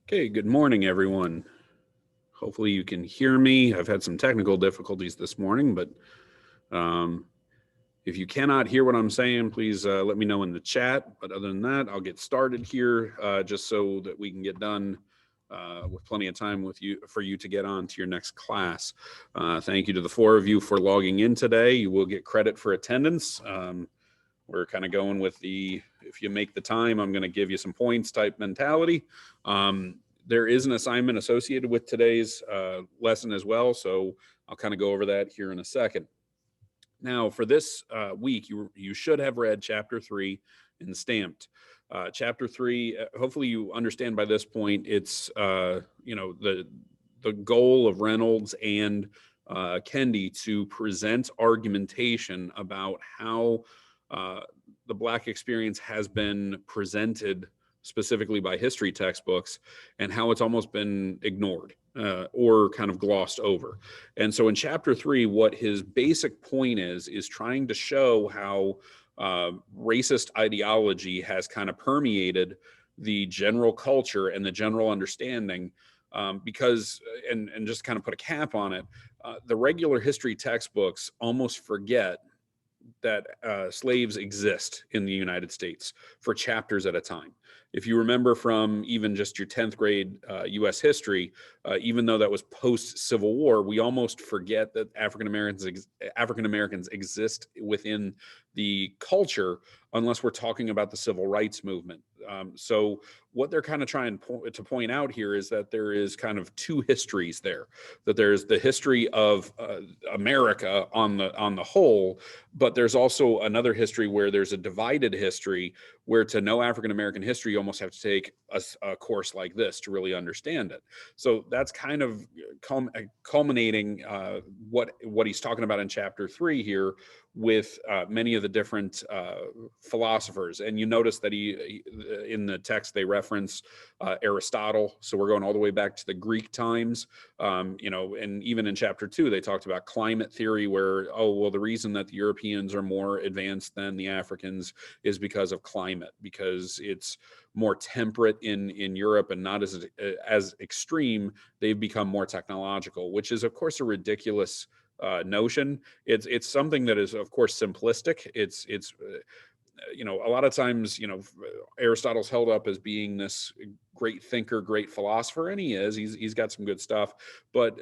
Okay, good morning, everyone. Hopefully you can hear me. I've had some technical difficulties this morning, but um, if you cannot hear what I'm saying, please let me know in the chat. But other than that, I'll get started here just so that we can get done with plenty of time with you for you to get on to your next class. Thank you to the four of you for logging in today. You will get credit for attendance. We're kind of going with the, if you make the time, I'm going to give you some points type mentality. There is an assignment associated with today's lesson as well, so I'll kind of go over that here in a second. Now, for this week, you should have read Chapter 3 and stamped. Chapter 3, hopefully you understand by this point, it's, the goal of Reynolds and Kendi to present argumentation about how the Black experience has been presented specifically by history textbooks and how it's almost been ignored or kind of glossed over. And so in Chapter 3, what his basic point is trying to show how racist ideology has kind of permeated the general culture and the general understanding because, and just kind of put a cap on it, the regular history textbooks almost forget that slaves exist in the United States for chapters at a time. If you remember from even just your 10th grade US history, even though that was post-Civil War, we almost forget that African Americans exist within the culture unless we're talking about the civil rights movement. So what they're kind of trying to point out here is that there is kind of two histories there, that there's the history of America on the whole, but there's also another history where there's a divided history where to know African American history, you almost have to take a course like this to really understand it. So that's kind of culminating what he's talking about in Chapter 3 here with many of the different philosophers. And you notice that he in the text they reference Aristotle, so we're going all the way back to the Greek times. And even in Chapter 2 they talked about climate theory, where the reason that the Europeans are more advanced than the Africans is because of climate, because it's more temperate in Europe and not as extreme. They've become more technological, which is of course a ridiculous notion. It's something that is of course simplistic. It's a lot of times, Aristotle's held up as being this great thinker, great philosopher, and he is. He's got some good stuff, but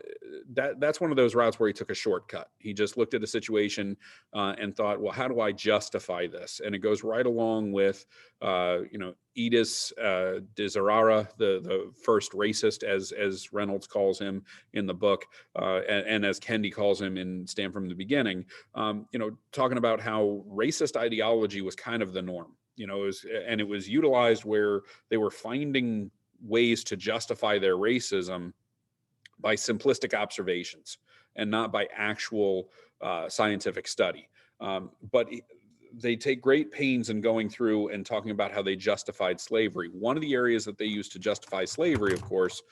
that's one of those routes where he took a shortcut. He just looked at a situation and thought, well, how do I justify this? And it goes right along with, Oedipus Desiderata, the first racist, as Reynolds calls him in the book, and as Kendi calls him in Stand from the Beginning. Talking about how racist ideology was kind of the norm. It was utilized where they were finding ways to justify their racism by simplistic observations and not by actual scientific study. But they take great pains in going through and talking about how they justified slavery. One of the areas that they used to justify slavery, of course,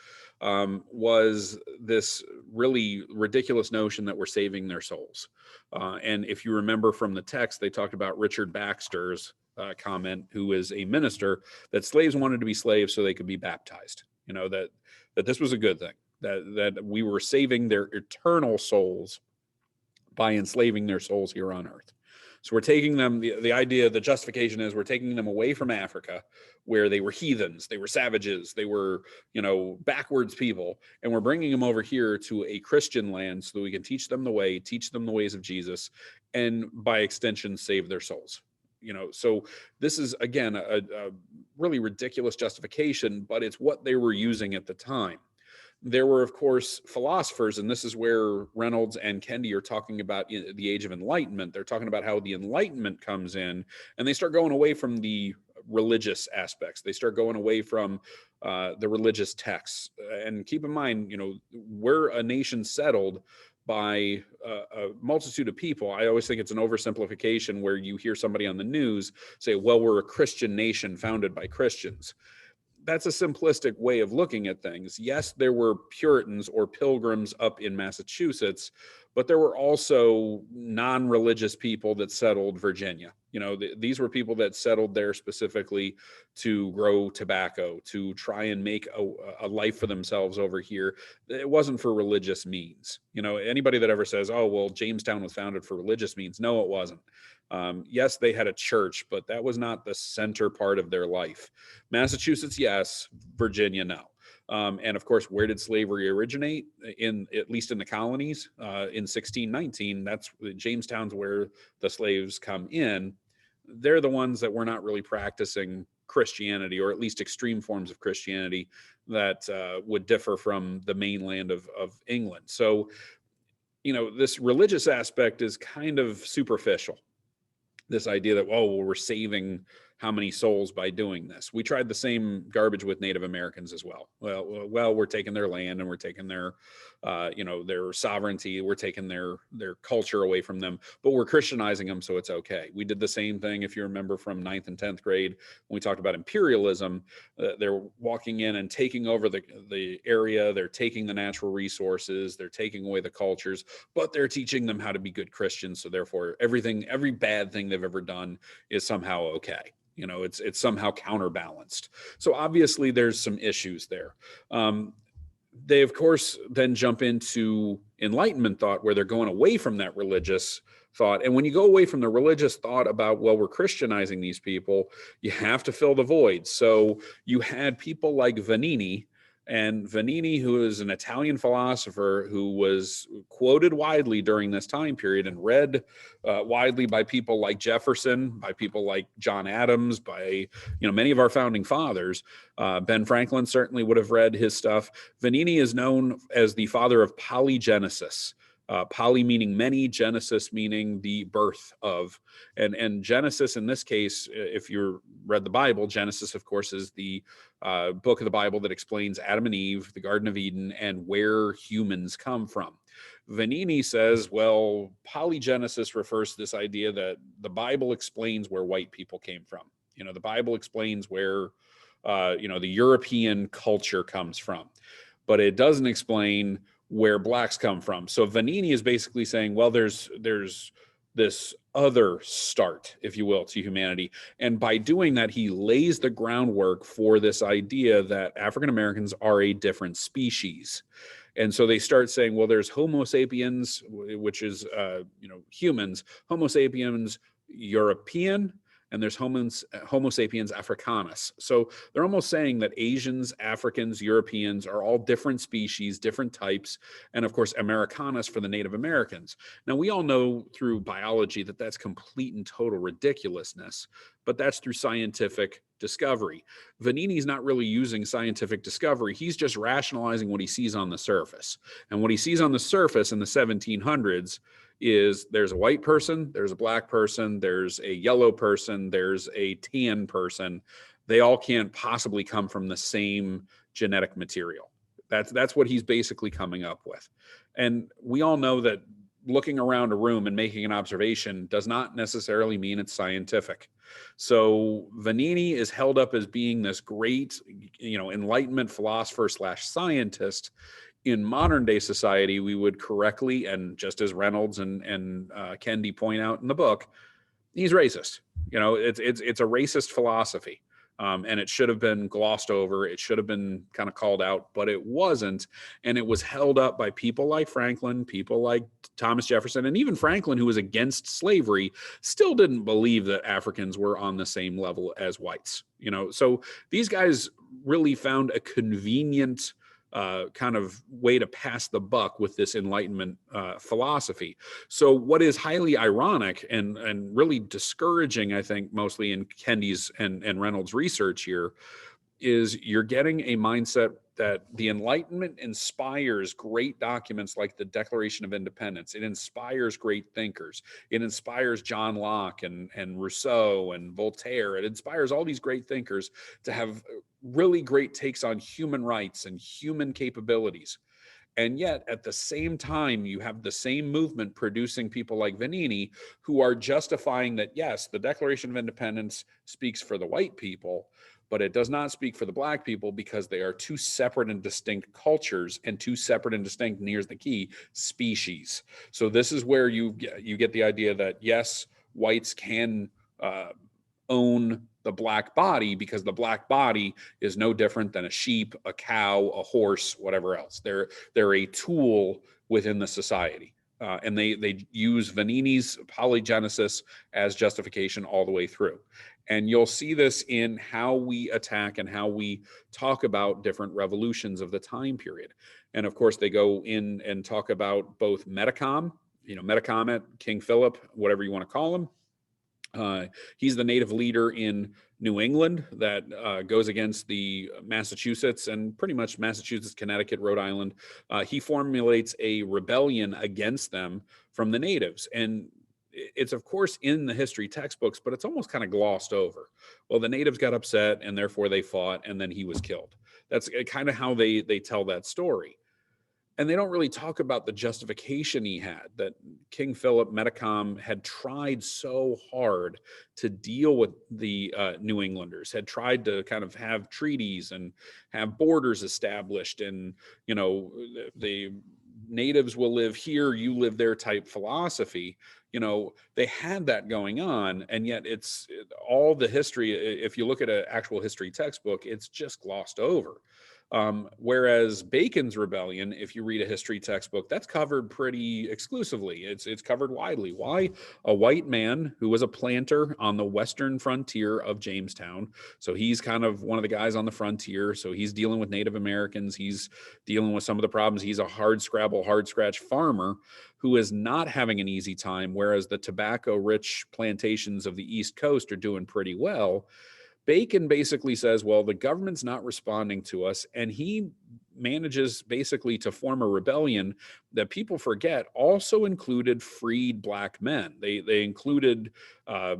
was this really ridiculous notion that we're saving their souls. And if you remember from the text, they talked about Richard Baxter's comment, who is a minister, that slaves wanted to be slaves so they could be baptized. That this was a good thing, that we were saving their eternal souls by enslaving their souls here on earth. So we're taking them, the idea, the justification is we're taking them away from Africa, where they were heathens, they were savages, they were, backwards people, and we're bringing them over here to a Christian land so that we can teach them the way, teach them the ways of Jesus, and by extension, save their souls. So this is, again, a really ridiculous justification, but it's what they were using at the time. There were, of course, philosophers, and this is where Reynolds and Kendi are talking about the Age of Enlightenment. They're talking about how the Enlightenment comes in, and they start going away from the religious aspects. They start going away from the religious texts. And keep in mind, we're a nation settled by a multitude of people. I always think it's an oversimplification where you hear somebody on the news say, well, we're a Christian nation founded by Christians. That's a simplistic way of looking at things. Yes, there were Puritans or Pilgrims up in Massachusetts, but there were also non-religious people that settled Virginia. These were people that settled there specifically to grow tobacco, to try and make a life for themselves over here. It wasn't for religious means. Anybody that ever says, oh, well, Jamestown was founded for religious means. No, it wasn't. Yes, they had a church, but that was not the center part of their life. Massachusetts, yes. Virginia, no. And of course, where did slavery originate? At least in the colonies, in 1619. That's Jamestown's where the slaves come in. They're the ones that were not really practicing Christianity, or at least extreme forms of Christianity that would differ from the mainland of England. So, this religious aspect is kind of superficial. This idea that, oh, well, we're saving how many souls by doing this. We tried the same garbage with Native Americans as well. Well, we're taking their land and we're taking their, their sovereignty. We're taking their culture away from them, but we're Christianizing them, so it's okay. We did the same thing, if you remember, from 9th and 10th grade when we talked about imperialism. They're walking in and taking over the area. They're taking the natural resources. They're taking away the cultures, but they're teaching them how to be good Christians. So therefore, every bad thing they've ever done is somehow okay. It's somehow counterbalanced. So obviously there's some issues there. They, of course, then jump into Enlightenment thought, where they're going away from that religious thought. And when you go away from the religious thought about, well, we're Christianizing these people, you have to fill the void. So you had people like Vanini. And Vanini, who is an Italian philosopher who was quoted widely during this time period and read widely by people like Jefferson, by people like John Adams, by many of our founding fathers. Ben Franklin certainly would have read his stuff. Vanini is known as the father of polygenesis. Poly meaning many, Genesis meaning the birth of, and Genesis in this case, if you read the Bible, Genesis, of course, is the book of the Bible that explains Adam and Eve, the Garden of Eden, and where humans come from. Vanini says, well, polygenesis refers to this idea that the Bible explains where white people came from. The Bible explains where, the European culture comes from, but it doesn't explain where blacks come from. So Vanini is basically saying, well, there's this other start, if you will, to humanity. And by doing that, he lays the groundwork for this idea that African Americans are a different species. And so they start saying, well, there's Homo sapiens, which is, humans, Homo sapiens European, and there's Homo sapiens africanus. So they're almost saying that Asians, Africans, Europeans are all different species, different types, and of course, Americanus for the Native Americans. Now, we all know through biology that that's complete and total ridiculousness, but that's through scientific discovery. Vanini's not really using scientific discovery. He's just rationalizing what he sees on the surface. And what he sees on the surface in the 1700s is there's a white person, there's a black person, there's a yellow person, there's a tan person. They all can't possibly come from the same genetic material. That's what he's basically coming up with. And we all know that looking around a room and making an observation does not necessarily mean it's scientific. So Vanini is held up as being this great, Enlightenment philosopher / scientist. In modern day society, we would correctly, and just as Reynolds and Kendi point out in the book, he's racist. It's a racist philosophy. And it should have been glossed over. It should have been kind of called out, but it wasn't. And it was held up by people like Franklin, people like Thomas Jefferson, and even Franklin, who was against slavery, still didn't believe that Africans were on the same level as whites. So these guys really found a convenient kind of way to pass the buck with this Enlightenment philosophy. So what is highly ironic and really discouraging, I think, mostly in Kendi's and Reynolds' research here, is you're getting a mindset that the Enlightenment inspires great documents like the Declaration of Independence. It inspires great thinkers. It inspires John Locke and Rousseau and Voltaire. It inspires all these great thinkers to have really great takes on human rights and human capabilities. And yet, at the same time, you have the same movement producing people like Vanini, who are justifying that, yes, the Declaration of Independence speaks for the white people, but it does not speak for the black people because they are two separate and distinct cultures and two separate and distinct, and here's the key, species. So this is where you get the idea that, yes, whites can own the black body, because the black body is no different than a sheep, a cow, a horse, whatever else. They're a tool within the society. And they use Vanini's polygenesis as justification all the way through. And you'll see this in how we attack and how we talk about different revolutions of the time period. And of course, they go in and talk about both Metacom, Metacomet, King Philip, whatever you want to call him. He's the native leader in New England that goes against the Massachusetts and pretty much Massachusetts, Connecticut, Rhode Island. He formulates a rebellion against them from the natives. And it's, of course, in the history textbooks, but it's almost kind of glossed over. Well, the natives got upset and therefore they fought, and then he was killed. That's kind of how they tell that story. And they don't really talk about the justification he had, that King Philip, Metacom, had tried so hard to deal with the New Englanders, had tried to kind of have treaties and have borders established, and, the natives will live here, you live there type philosophy. They had that going on, and yet it's all the history. If you look at an actual history textbook, it's just glossed over. Whereas Bacon's rebellion, if you read a history textbook, that's covered pretty exclusively. It's covered widely. Why? A white man who was a planter on the western frontier of Jamestown. So he's kind of one of the guys on the frontier. So he's dealing with Native Americans. He's dealing with some of the problems. He's a hard scratch farmer who is not having an easy time, whereas the tobacco-rich plantations of the East Coast are doing pretty well. Bacon basically says, well, the government's not responding to us, and he manages basically to form a rebellion that people forget also included freed black men. They included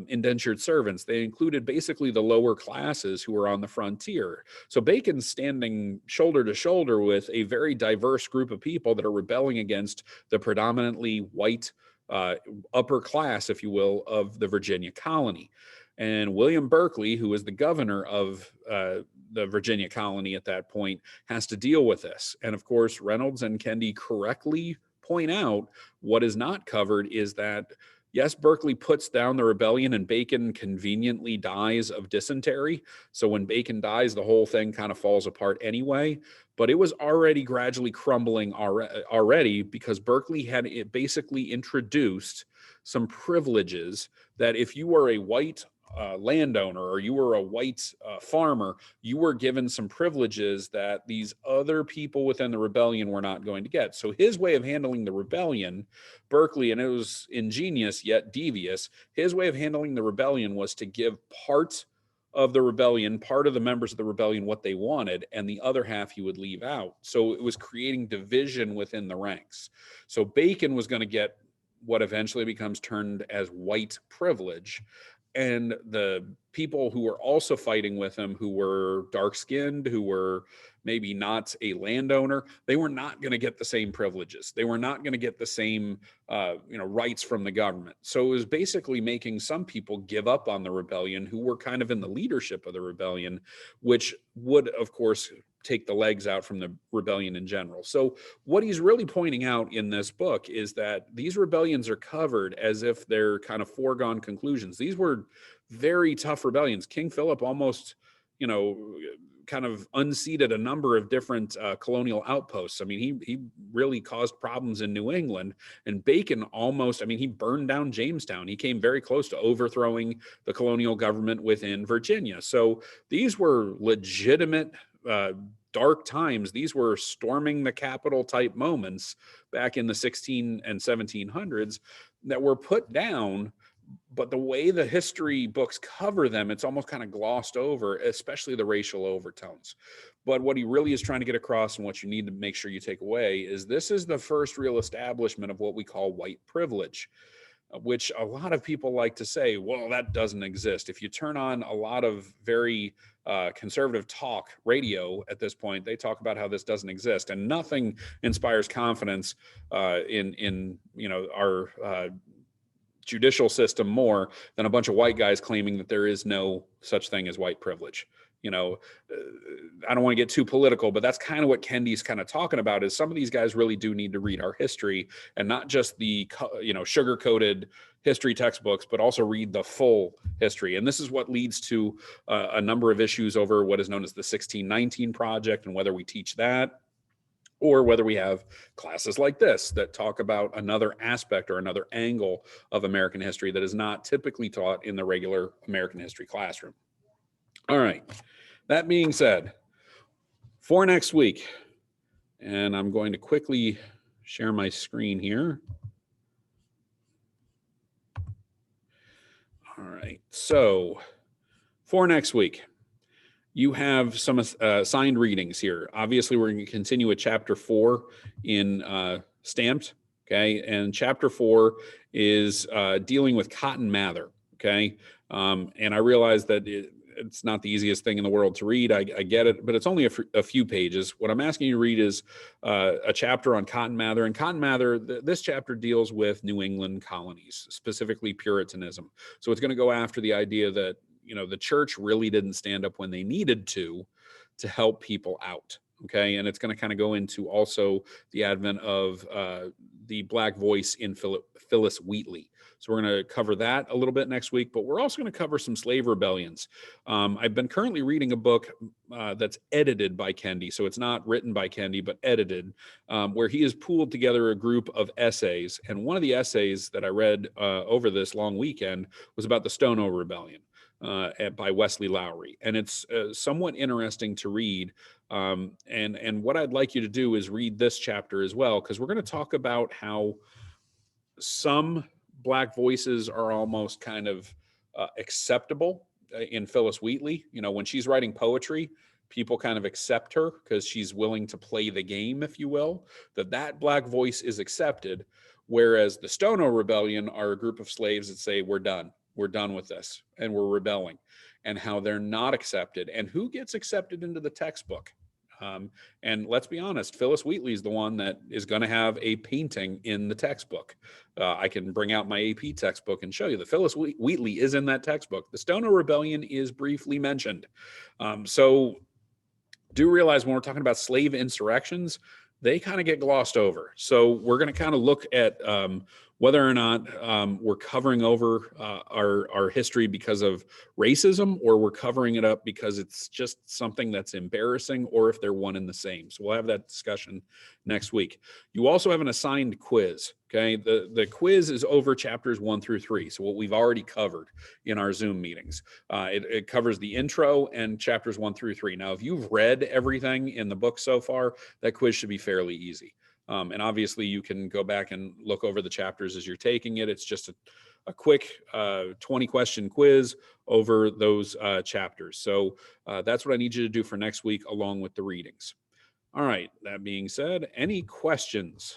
indentured servants. They included basically the lower classes who were on the frontier. So Bacon's standing shoulder to shoulder with a very diverse group of people that are rebelling against the predominantly white upper class, if you will, of the Virginia colony. And William Berkeley, who was the governor of the Virginia colony at that point, has to deal with this. And of course, Reynolds and Kendi correctly point out what is not covered is that, yes, Berkeley puts down the rebellion and Bacon conveniently dies of dysentery. So when Bacon dies, the whole thing kind of falls apart anyway. But it was already gradually crumbling already because Berkeley had basically introduced some privileges that if you were a white landowner or you were a white farmer, you were given some privileges that these other people within the rebellion were not going to get. So his way of handling the rebellion, Berkeley, and it was ingenious yet devious, his way of handling the rebellion was to give part of the rebellion, part of the members of the rebellion, what they wanted, and the other half he would leave out. So it was creating division within the ranks. So Bacon was going to get what eventually becomes termed as white privilege. And the people who were also fighting with him, who were dark-skinned, who were maybe not a landowner, they were not going to get the same privileges. They were not going to get the same, rights from the government. So it was basically making some people give up on the rebellion who were kind of in the leadership of the rebellion, which would, of course, take the legs out from the rebellion in general. So what he's really pointing out in this book is that these rebellions are covered as if they're kind of foregone conclusions. These were very tough rebellions. King Philip almost, kind of unseated a number of different colonial outposts. I mean, he really caused problems in New England, and Bacon he burned down Jamestown. He came very close to overthrowing the colonial government within Virginia. So these were legitimate dark times. These were storming the Capitol type moments back in the 16 and 1700s that were put down. But the way the history books cover them, it's almost kind of glossed over, especially the racial overtones. But what he really is trying to get across, and what you need to make sure you take away, is this is the first real establishment of what we call white privilege, which a lot of people like to say, well, that doesn't exist. If you turn on a lot of very conservative talk radio at this point, they talk about how this doesn't exist, and nothing inspires confidence in our judicial system more than a bunch of white guys claiming that there is no such thing as white privilege. I don't want to get too political, but that's kind of what Kendi's kind of talking about, is some of these guys really do need to read our history, and not just the, sugar coated history textbooks, but also read the full history. And this is what leads to a number of issues over what is known as the 1619 Project, and whether we teach that, or whether we have classes like this that talk about another aspect or another angle of American history that is not typically taught in the regular American history classroom. All right. That being said, for next week, and I'm going to quickly share my screen here. All right. So for next week, you have some assigned readings here. Obviously, we're going to continue with chapter 4 in Stamped, okay? And chapter 4 is dealing with Cotton Mather, okay? And I realize that it's not the easiest thing in the world to read. I get it, but it's only a few pages. What I'm asking you to read is a chapter on Cotton Mather. And Cotton Mather, this chapter deals with New England colonies, specifically Puritanism. So it's going to go after the idea that the church really didn't stand up when they needed to help people out. Okay. And it's going to kind of go into also the advent of the Black voice in Phillis Wheatley. So we're going to cover that a little bit next week, but we're also going to cover some slave rebellions. I've been currently reading a book that's edited by Kendi. So it's not written by Kendi, but edited, where he has pooled together a group of essays. And one of the essays that I read over this long weekend was about the Stono Rebellion. By Wesley Lowery. And it's somewhat interesting to read. And what I'd like you to do is read this chapter as well, because we're going to talk about how some Black voices are almost kind of acceptable in Phillis Wheatley. When she's writing poetry, people kind of accept her because she's willing to play the game, if you will, that Black voice is accepted. Whereas the Stono Rebellion are a group of slaves that say, we're done with this, and we're rebelling, and how they're not accepted, and who gets accepted into the textbook. And let's be honest, Phillis Wheatley is the one that is going to have a painting in the textbook. I can bring out my AP textbook and show you that Phillis Wheatley is in that textbook. The Stono Rebellion is briefly mentioned. So do realize when we're talking about slave insurrections, they kind of get glossed over. So we're going to kind of look at whether or not we're covering over our history because of racism, or we're covering it up because it's just something that's embarrassing, or if they're one and the same. So we'll have that discussion next week. You also have an assigned quiz. Okay, the quiz is over chapters 1 through 3. So what we've already covered in our Zoom meetings. It covers the intro and chapters 1 through 3. Now, if you've read everything in the book so far, that quiz should be fairly easy. And obviously you can go back and look over the chapters as you're taking it. It's just a quick 20-question quiz over those chapters. So that's what I need you to do for next week, along with the readings. All right, that being said, any questions?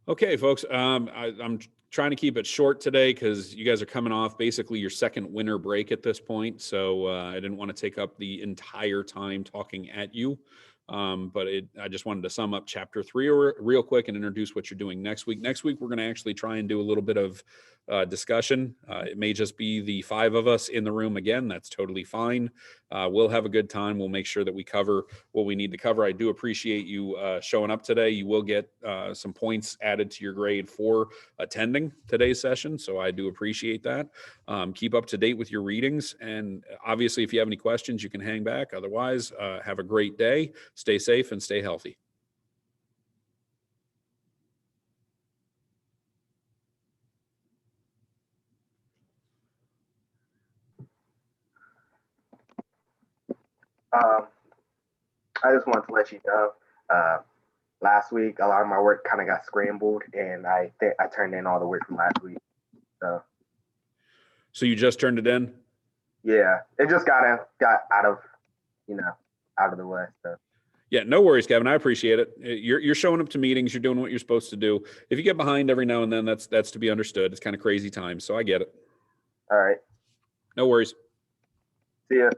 Okay, folks, I'm trying to keep it short today because you guys are coming off basically your second winter break at this point. So I didn't want to take up the entire time talking at you. But I just wanted to sum up chapter 3 real quick and introduce what you're doing next week. Next week, we're going to actually try and do a little bit of discussion. It may just be the 5 of us in the room again. That's totally fine. We'll have a good time. We'll make sure that we cover what we need to cover. I do appreciate you showing up today. You will get some points added to your grade for attending today's session. So I do appreciate that. Keep up to date with your readings. And obviously, if you have any questions, you can hang back. Otherwise, have a great day. Stay safe and stay healthy. I just wanted to let you know, last week a lot of my work kind of got scrambled, and I turned in all the work from last week. So you just turned it in? Yeah, it just got out of the way. So. Yeah, no worries, Kevin. I appreciate it. You're showing up to meetings. You're doing what you're supposed to do. If you get behind every now and then, that's to be understood. It's kind of crazy times, so I get it. All right. No worries. See ya.